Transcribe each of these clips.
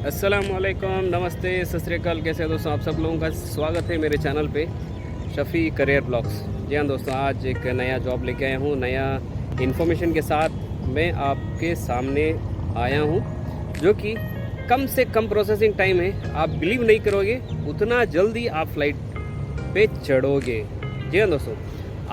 अस्सलामुअलैकुम, नमस्ते, सत श्री अकाल। कैसे हैं दोस्तों? आप सब लोगों का स्वागत है मेरे चैनल पे शफ़ी करियर ब्लॉग्स। जी हाँ दोस्तों, आज एक नया जॉब लेके आया हूँ, नया इन्फॉर्मेशन के साथ मैं आपके सामने आया हूँ, जो कि कम से कम प्रोसेसिंग टाइम है। आप बिलीव नहीं करोगे, उतना जल्दी आप फ्लाइट पे चढ़ोगे। जी हाँ दोस्तों,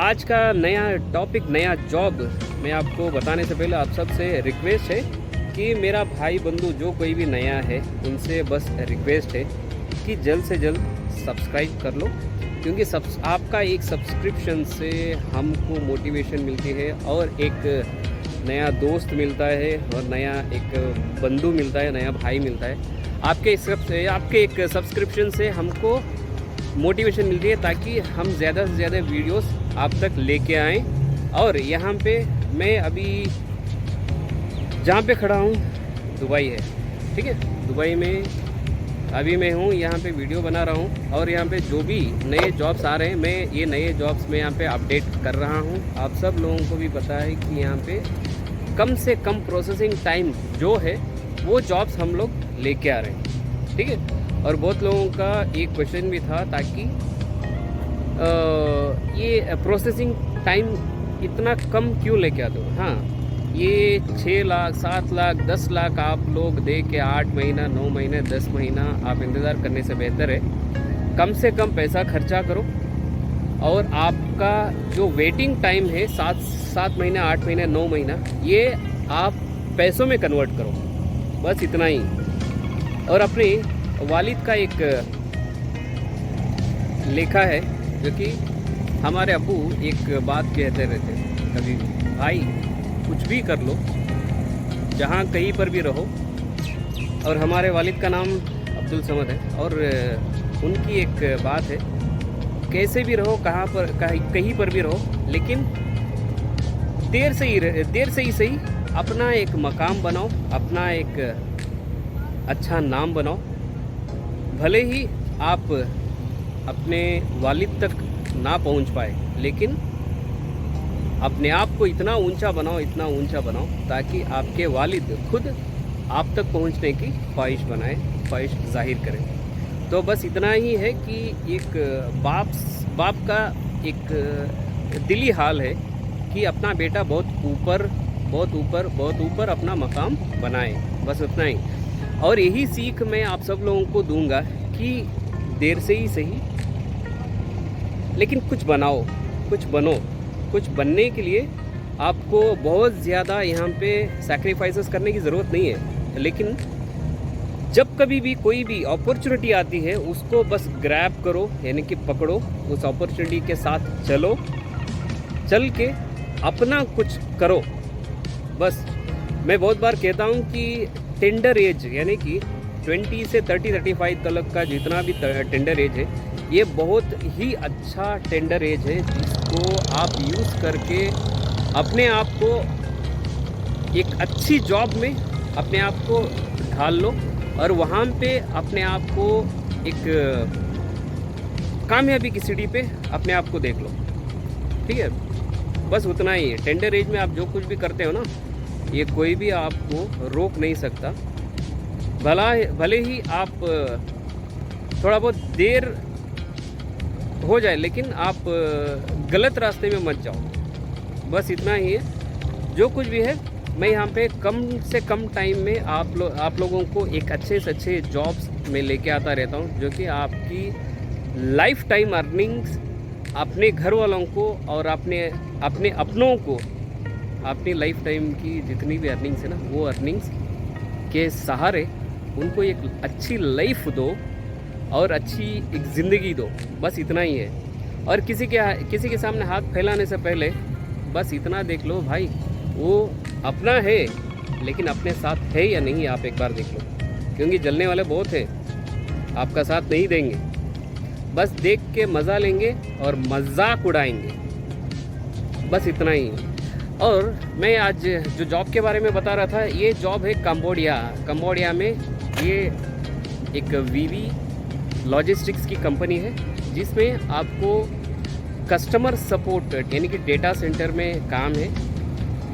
आज का नया टॉपिक, नया जॉब मैं आपको बताने से पहले आप सबसे रिक्वेस्ट है कि मेरा भाई बंधु जो कोई भी नया है, उनसे बस रिक्वेस्ट है कि जल्द से जल्द सब्सक्राइब कर लो, क्योंकि आपका एक सब्सक्रिप्शन से हमको मोटिवेशन मिलती है और एक नया दोस्त मिलता है और नया एक बंधु मिलता है, नया भाई मिलता है। आपके एक सब्सक्रिप्शन से हमको मोटिवेशन मिलती है ताकि हम ज़्यादा से ज़्यादा वीडियोस आप तक लेके आएँ। और यहाँ पे मैं अभी जहाँ पे खड़ा हूँ दुबई है, ठीक है। दुबई में अभी मैं हूँ, यहाँ पे वीडियो बना रहा हूँ और यहाँ पे जो भी नए जॉब्स आ रहे हैं, मैं ये नए जॉब्स में यहाँ पे अपडेट कर रहा हूँ। आप सब लोगों को भी पता है कि यहाँ पे कम से कम प्रोसेसिंग टाइम जो है वो जॉब्स हम लोग लेके आ रहे हैं, ठीक है। और बहुत लोगों का एक क्वेश्चन भी था ताकि ये प्रोसेसिंग टाइम इतना कम क्यों लेके आते हो। हाँ, ये 6 लाख 7 लाख 10 लाख आप लोग दे के 8 महीना 9 महीने 10 महीना आप इंतज़ार करने से बेहतर है कम से कम पैसा खर्चा करो और आपका जो वेटिंग टाइम है 7 महीना 8 महीना 9 महीना, ये आप पैसों में कन्वर्ट करो, बस इतना ही। और अपने वालिद का एक लेखा है, जो कि हमारे अब्बू एक बात कहते रहते कभी, भाई कुछ भी कर लो, जहाँ कहीं पर भी रहो। और हमारे वालिद का नाम अब्दुल समद है और उनकी एक बात है, कैसे भी रहो, कहीं पर भी रहो, लेकिन देर से ही सही अपना एक मकाम बनाओ, अपना एक अच्छा नाम बनाओ। भले ही आप अपने वालिद तक ना पहुंच पाए, लेकिन अपने आप को इतना ऊंचा बनाओ ताकि आपके वालिद खुद आप तक पहुंचने की ख्वाहिश जाहिर करें। तो बस इतना ही है कि एक बाप का एक दिली हाल है कि अपना बेटा बहुत ऊपर अपना मकाम बनाए, बस उतना ही। और यही सीख मैं आप सब लोगों को दूंगा कि देर से ही सही, लेकिन कुछ बनो। कुछ बनने के लिए आपको बहुत ज़्यादा यहाँ पे सैक्रिफाइसेस करने की ज़रूरत नहीं है, लेकिन जब कभी भी कोई भी अपॉर्चुनिटी आती है उसको बस ग्रैब करो, यानी कि पकड़ो, उस अपॉर्चुनिटी के साथ चल के अपना कुछ करो। बस मैं बहुत बार कहता हूँ कि टेंडर एज, यानी कि 20 से 30-35 तक का जितना भी टेंडर एज है, ये बहुत ही अच्छा टेंडर एज है, जिसको आप यूज़ करके अपने आप को एक अच्छी जॉब में अपने आप को ढाल लो और वहाँ पे अपने आप को एक कामयाबी की सीढ़ी पे अपने आप को देख लो, ठीक है। बस उतना ही है। टेंडर एज में आप जो कुछ भी करते हो ना, ये कोई भी आपको रोक नहीं सकता। भले ही आप थोड़ा बहुत देर हो जाए, लेकिन आप गलत रास्ते में मत जाओ, बस इतना ही है। जो कुछ भी है, मैं यहाँ पे कम से कम टाइम में आप लोगों को एक अच्छे से अच्छे जॉब्स में लेके आता रहता हूँ, जो कि आपकी लाइफ टाइम अर्निंग्स, अपने घर वालों को और अपने अपनों को, अपनी लाइफ टाइम की जितनी भी अर्निंग्स है ना, वो अर्निंग्स के सहारे उनको एक अच्छी लाइफ दो और अच्छी एक ज़िंदगी दो, बस इतना ही है। और किसी के सामने हाथ फैलाने से पहले बस इतना देख लो, भाई वो अपना है, लेकिन अपने साथ है या नहीं, आप एक बार देख लो, क्योंकि जलने वाले बहुत हैं, आपका साथ नहीं देंगे, बस देख के मज़ा लेंगे और मजाक उड़ाएंगे, बस इतना ही। और मैं आज जो जॉब के बारे में बता रहा था, ये जॉब है कंबोडिया में। ये एक वीवी लॉजिस्टिक्स की कंपनी है, जिसमें आपको कस्टमर सपोर्ट, यानी कि डेटा सेंटर में काम है।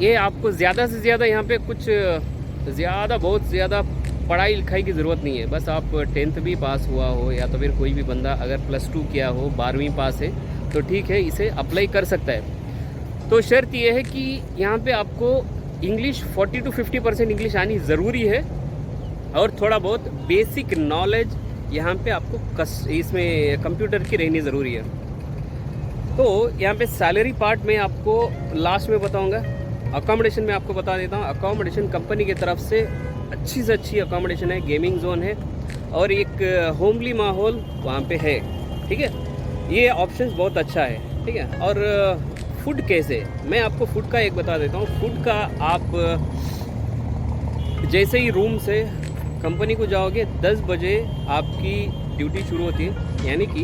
ये आपको ज़्यादा से ज़्यादा यहाँ पे कुछ बहुत ज़्यादा पढ़ाई लिखाई की ज़रूरत नहीं है, बस आप 10th भी पास हुआ हो या तो फिर कोई भी बंदा अगर +2 किया हो, 12वीं पास है तो ठीक है, इसे अप्लाई कर सकता है। तो शर्त यह है कि यहाँ पे आपको इंग्लिश 40 to 50% इंग्लिश आनी ज़रूरी है और थोड़ा बहुत बेसिक नॉलेज यहाँ पे आपको इसमें कंप्यूटर की रहनी ज़रूरी है। तो यहाँ पे सैलरी पार्ट में आपको लास्ट में बताऊँगा। अकोमोडेशन में आपको बता देता हूँ, अकोमोडेशन कंपनी की तरफ से अच्छी से अच्छी अकोमोडेशन है, गेमिंग जोन है और एक होमली माहौल वहाँ पे है, ठीक है। ये ऑप्शंस बहुत अच्छा है, ठीक है। और फूड कैसे, मैं आपको फूड का एक बता देता हूँ। फूड का आप जैसे ही रूम से कंपनी को जाओगे 10 बजे आपकी ड्यूटी शुरू होती है, यानी कि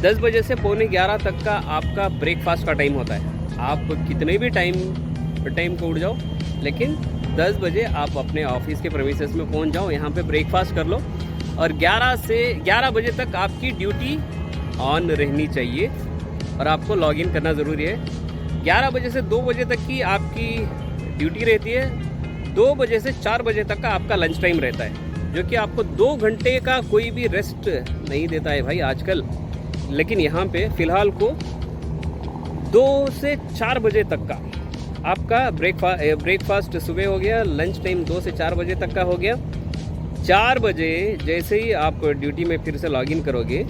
10 बजे से पौने 11 तक का आपका ब्रेकफास्ट का टाइम होता है। आप कितने भी टाइम को उठ जाओ, लेकिन 10 बजे आप अपने ऑफिस के प्रेमिसेस में पहुंच जाओ, यहाँ पे ब्रेकफास्ट कर लो और 11 बजे तक आपकी ड्यूटी ऑन रहनी चाहिए और आपको लॉगिन करना ज़रूरी है। 11 बजे से 2 बजे तक की आपकी ड्यूटी रहती है। 2 बजे से 4 बजे तक का आपका लंच टाइम रहता है, जो कि आपको 2 घंटे का कोई भी रेस्ट नहीं देता है भाई आजकल। लेकिन यहाँ पे फ़िलहाल को 2 से 4 बजे तक का आपका ब्रेकफास्ट सुबह हो गया, लंच टाइम 2 से 4 बजे तक का हो गया। 4 बजे जैसे ही आप ड्यूटी में फिर से लॉगिन करोगे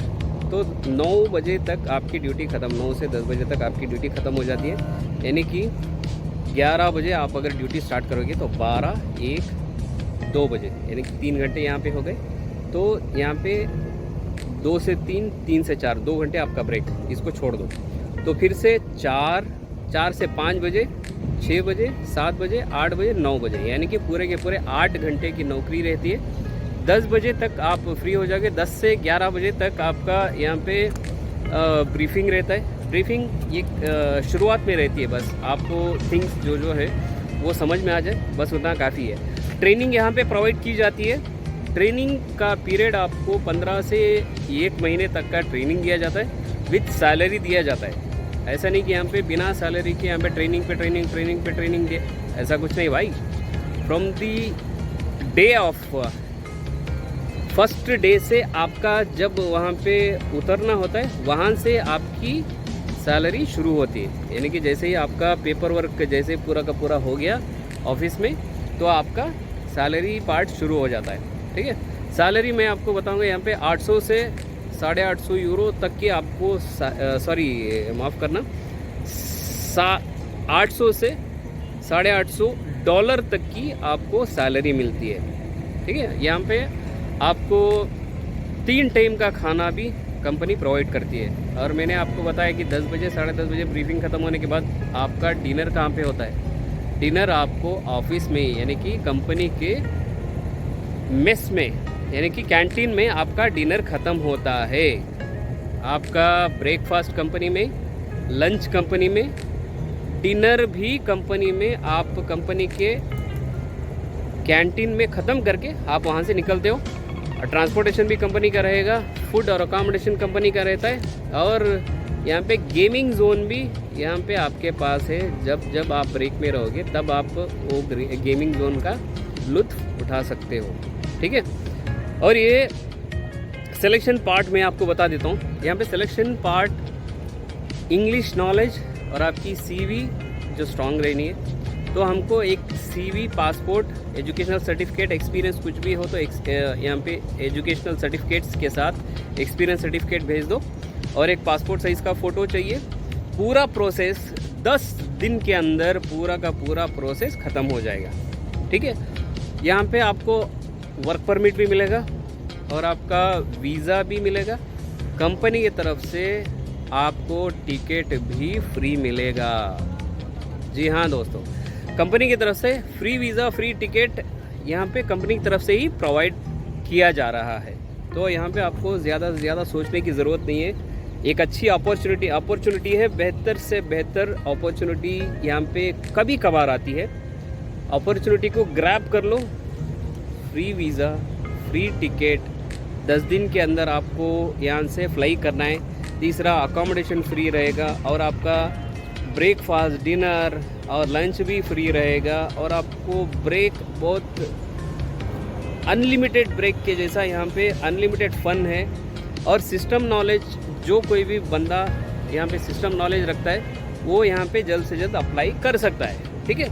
तो 9 बजे तक आपकी ड्यूटी ख़त्म, 9 से 10 बजे तक आपकी ड्यूटी ख़त्म हो जाती है। यानी कि 11 बजे आप अगर ड्यूटी स्टार्ट करोगे तो 12, 1, 2 बजे, यानी कि 3 घंटे यहाँ पे हो गए। तो यहाँ पे 2 से 3, 3 से 4, 2 घंटे आपका ब्रेक, इसको छोड़ दो। तो फिर से 4 से 5 बजे, 6 बजे, 7 बजे, 8 बजे, 9 बजे, यानी कि पूरे के पूरे 8 घंटे की नौकरी रहती है। 10 बजे तक आप फ्री हो जाओगे। 10 से 11 बजे तक आपका यहाँ पे ब्रीफिंग रहता है। ब्रीफिंग ये शुरुआत में रहती है, बस आपको थिंग्स जो है वो समझ में आ जाए, बस उतना काफ़ी है। ट्रेनिंग यहाँ पे प्रोवाइड की जाती है। ट्रेनिंग का पीरियड आपको 15 से 1 महीने तक का ट्रेनिंग दिया जाता है, विथ सैलरी दिया जाता है। ऐसा नहीं कि यहाँ पे बिना सैलरी के यहाँ पे ट्रेनिंग दे, ऐसा कुछ नहीं भाई। From the day of first day से आपका जब वहाँ पे उतरना होता है, वहाँ से आपकी सैलरी शुरू होती है। यानी कि जैसे ही आपका पेपर वर्क जैसे पूरा का पूरा हो गया ऑफिस में, तो आपका सैलरी पार्ट शुरू हो जाता है, ठीक है। सैलरी मैं आपको बताऊंगा यहाँ पे 800 से 850 यूरो तक की आपको, सॉरी माफ़ करना, 800 से 850 डॉलर तक की आपको सैलरी मिलती है, ठीक है। यहाँ पे आपको 3 टाइम का खाना भी कंपनी प्रोवाइड करती है। और मैंने आपको बताया कि 10 बजे 10:30 बजे ब्रीफिंग ख़त्म होने के बाद आपका डिनर कहाँ पे होता है। डिनर आपको ऑफिस में, यानी कि कंपनी के मेस में, यानी कि कैंटीन में आपका डिनर ख़त्म होता है। आपका ब्रेकफास्ट कंपनी में, लंच कंपनी में, डिनर भी कंपनी में, आप कंपनी के कैंटीन में ख़त्म करके आप वहाँ से निकलते हो। ट्रांसपोर्टेशन भी कंपनी का रहेगा, फूड और अकोमोडेशन कंपनी का रहता है। और यहाँ पे गेमिंग जोन भी यहाँ पे आपके पास है। जब आप ब्रेक में रहोगे तब आप वो गेमिंग जोन का लुत्फ़ उठा सकते हो, ठीक है। और ये सिलेक्शन पार्ट में आपको बता देता हूँ। यहाँ पे सिलेक्शन पार्ट इंग्लिश नॉलेज और आपकी CV जो स्ट्रॉन्ग रहनी है। तो हमको एक CV, passport, educational certificate, experience कुछ भी हो तो यहाँ पे एजुकेशनल सर्टिफिकेट्स के साथ एक्सपीरियंस सर्टिफिकेट भेज दो और एक पासपोर्ट साइज़ का फ़ोटो चाहिए। पूरा प्रोसेस 10 दिन के अंदर पूरा का पूरा प्रोसेस ख़त्म हो जाएगा, ठीक है। यहाँ पे आपको वर्क परमिट भी मिलेगा और आपका वीज़ा भी मिलेगा। कंपनी की तरफ से आपको टिकट भी फ्री मिलेगा। जी हाँ दोस्तों, कंपनी की तरफ से फ्री वीज़ा, फ्री टिकट यहाँ पे कंपनी की तरफ से ही प्रोवाइड किया जा रहा है। तो यहाँ पे आपको ज़्यादा से ज़्यादा सोचने की ज़रूरत नहीं है। एक अच्छी अपॉर्चुनिटी है, बेहतर से बेहतर अपॉर्चुनिटी यहाँ पे कभी कभार आती है। अपॉर्चुनिटी को ग्रैब कर लो। फ्री वीज़ा, फ्री टिकट, 10 दिन के अंदर आपको यहाँ से फ्लाई करना है। तीसरा, अकोमोडेशन फ्री रहेगा और आपका ब्रेकफास्ट, डिनर और लंच भी फ्री रहेगा। और आपको ब्रेक बहुत अनलिमिटेड ब्रेक के जैसा यहाँ पे अनलिमिटेड फ़न है। और सिस्टम नॉलेज जो कोई भी बंदा यहाँ पे सिस्टम नॉलेज रखता है वो यहाँ पे जल्द से जल्द अप्लाई कर सकता है, ठीक है।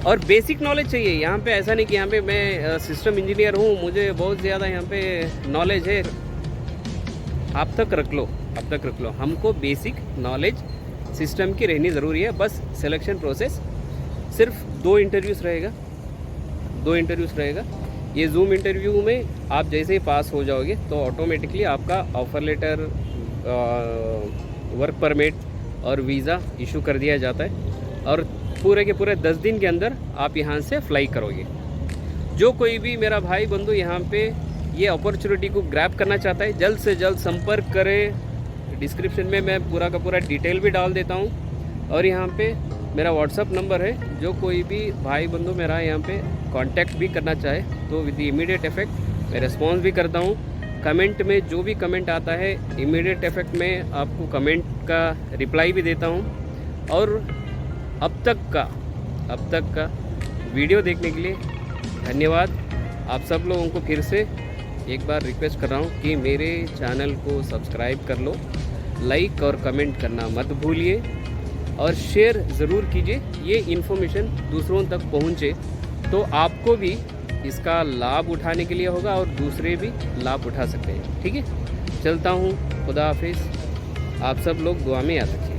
और बेसिक नॉलेज चाहिए यहाँ पे, ऐसा नहीं कि यहाँ पे मैं सिस्टम इंजीनियर हूँ, मुझे बहुत ज़्यादा यहाँ पे नॉलेज है। आप तक रख लो, हमको बेसिक नॉलेज सिस्टम की रहनी ज़रूरी है। बस सिलेक्शन प्रोसेस सिर्फ 2 इंटरव्यूज़ रहेगा। ये जूम इंटरव्यू में आप जैसे ही पास हो जाओगे तो ऑटोमेटिकली आपका ऑफ़र लेटर, वर्क परमिट और वीज़ा इशू कर दिया जाता है और पूरे के पूरे 10 दिन के अंदर आप यहाँ से फ्लाई करोगे। जो कोई भी मेरा भाई बंधु यहाँ पे ये अपॉर्चुनिटी को ग्रैब करना चाहता है, जल्द से जल्द संपर्क करें। डिस्क्रिप्शन में मैं पूरा का पूरा डिटेल भी डाल देता हूँ और यहाँ पे मेरा व्हाट्सअप नंबर है। जो कोई भी भाई बंधु मेरा यहाँ पे कांटेक्ट भी करना चाहे तो विद इमीडिएट इफेक्ट मैं रिस्पॉन्स भी करता हूँ। कमेंट में जो भी कमेंट आता है इमीडिएट इफेक्ट में आपको कमेंट का रिप्लाई भी देता हूँ। और अब तक का वीडियो देखने के लिए धन्यवाद। आप सब लोगों को फिर से एक बार रिक्वेस्ट कर रहा हूँ कि मेरे चैनल को सब्सक्राइब कर लो, लाइक और कमेंट करना मत भूलिए और शेयर ज़रूर कीजिए। ये इन्फॉर्मेशन दूसरों तक पहुँचे तो आपको भी इसका लाभ उठाने के लिए होगा और दूसरे भी लाभ उठा सकते हैं, ठीक है। चलता हूँ, खुदा हाफिज़। आप सब लोग दुआ में याद रखिए।